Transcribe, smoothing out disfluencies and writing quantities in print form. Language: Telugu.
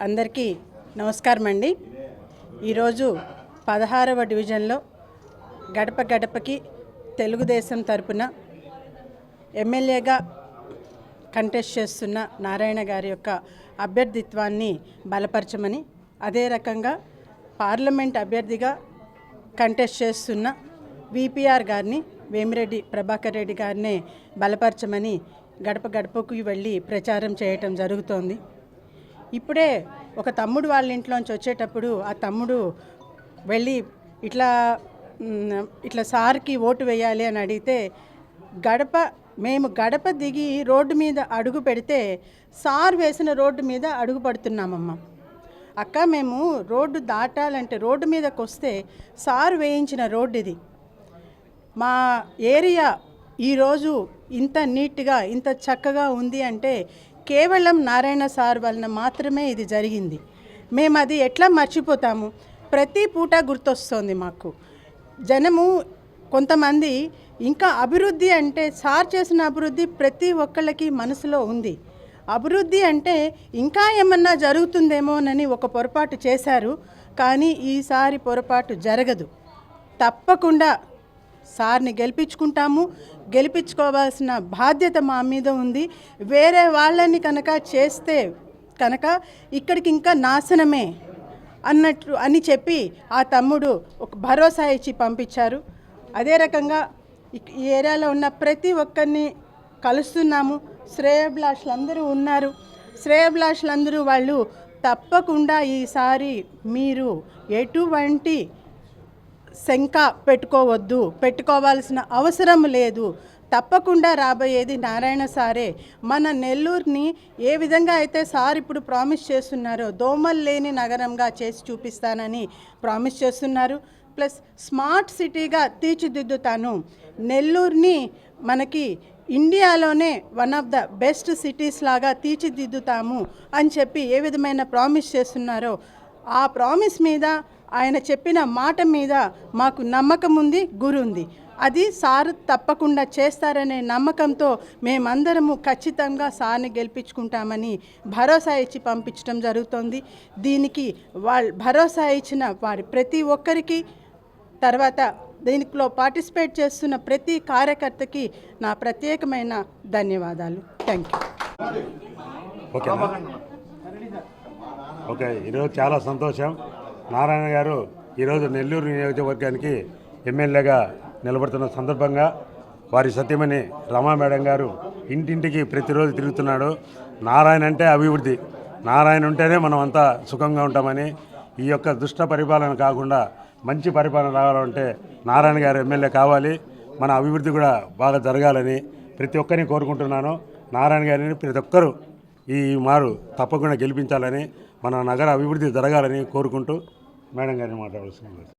అందరికీ నమస్కారం అండి. ఈరోజు 16వ డివిజన్లో గడప గడపకి తెలుగుదేశం తరపున ఎమ్మెల్యేగా కంటెస్ట్ చేస్తున్న నారాయణ గారి యొక్క అభ్యర్థిత్వాన్ని బలపరచమని, అదే రకంగా పార్లమెంట్ అభ్యర్థిగా కంటెస్ట్ చేస్తున్న విపిఆర్ గారిని, వేమిరెడ్డి ప్రభాకర్ రెడ్డి గారిని బలపరచమని గడప గడపకు వెళ్ళి ప్రచారం చేయటం జరుగుతోంది. ఇప్పుడే ఒక తమ్ముడు వాళ్ళ ఇంట్లోంచి వచ్చేటప్పుడు ఆ తమ్ముడు వెళ్ళి ఇట్లా సార్కి ఓటు వేయాలి అని అడిగితే, మేము గడప దిగి రోడ్డు మీద అడుగు పెడితే సార్ వేసిన రోడ్డు మీద అడుగు పడుతున్నామమ్మా. అక్క, మేము రోడ్డు దాటాలంటే రోడ్డు మీదకి వస్తే సార్ వేయించిన రోడ్డు ఇది. మా ఏరియా ఈరోజు ఇంత నీట్గా ఇంత చక్కగా ఉంది అంటే కేవలం నారాయణ సార్ వలన మాత్రమే ఇది జరిగింది. మేము అది ఎట్లా మర్చిపోతాము? ప్రతి పూట గుర్తొస్తుంది మాకు. జనము కొంతమంది ఇంకా అభివృద్ధి అంటే సార్ చేసిన అభివృద్ధి ప్రతి ఒక్కళ్ళకి మనసులో ఉంది. అభివృద్ధి అంటే ఇంకా ఏమన్నా జరుగుతుందేమోనని ఒక పొరపాటు చేశారు, కానీ ఈసారి పొరపాటు జరగదు. తప్పకుండా సార్ని గెలిపించుకోవాల్సిన బాధ్యత మా మీద ఉంది. వేరే వాళ్ళని చేస్తే ఇక్కడికి ఇంకా నాశనమే అని చెప్పి ఆ తమ్ముడు ఒక భరోసా ఇచ్చి పంపించారు. అదే రకంగా ఈ ఏరియాలో ఉన్న ప్రతి ఒక్కరిని కలుస్తున్నాము. శ్రేయోభిలాషులందరూ ఉన్నారు. శ్రేయోభిలాషులందరూ వాళ్ళు తప్పకుండా ఈసారి మీరు ఎటువంటి శంక పెట్టుకోవాల్సిన అవసరం లేదు. తప్పకుండా రాబోయేది నారాయణ సారే. మన నెల్లూరుని ఏ విధంగా అయితే సార్ ఇప్పుడు ప్రామిస్ చేస్తున్నారో దోమలు లేని నగరంగా చేసి చూపిస్తానని ప్రామిస్ చేస్తున్నారు. ప్లస్ స్మార్ట్ సిటీగా తీర్చిదిద్దుతాను, నెల్లూరుని మనకి ఇండియాలోనే one of the best cities లాగా తీర్చిదిద్దుతాము అని చెప్పి ఏ విధమైన ప్రామిస్ చేస్తున్నారో ఆ ప్రామిస్ మీద, ఆయన చెప్పిన మాట మీద మాకు నమ్మకం ఉంది, గురి ఉంది. అది సార్ తప్పకుండా చేస్తారనే నమ్మకంతో మేమందరము ఖచ్చితంగా సార్ని గెలిపించుకుంటామని భరోసా ఇచ్చి పంపించడం జరుగుతుంది. దీనికి భరోసా ఇచ్చిన వారి ప్రతి ఒక్కరికి, తర్వాత దీనిలో పార్టిసిపేట్ చేస్తున్న ప్రతి కార్యకర్తకి నా ప్రత్యేకమైన ధన్యవాదాలు. Thank you. ఓకే, ఈరోజు చాలా సంతోషం. నారాయణ గారు ఈరోజు నెల్లూరు నియోజకవర్గానికి ఎమ్మెల్యేగా నిలబడుతున్న సందర్భంగా వారి సత్యమణి రమా మేడం గారు ఇంటింటికి ప్రతిరోజు తిరుగుతున్నాడు. నారాయణ అంటే అభివృద్ధి, నారాయణ ఉంటేనే మనం అంతా సుఖంగా ఉంటామని, ఈ యొక్క దుష్ట పరిపాలన కాకుండా మంచి పరిపాలన రావాలంటే నారాయణ గారు ఎమ్మెల్యే కావాలి, మన అభివృద్ధి కూడా బాగా జరగాలని ప్రతి ఒక్కరిని కోరుకుంటున్నాను. నారాయణ గారిని ప్రతి ఒక్కరూ ఈ మారు తప్పకుండా గెలిపించాలని, మన నగర అభివృద్ధి జరగాలని కోరుకుంటూ మేడం గారిని మాట్లాడాల్సింది.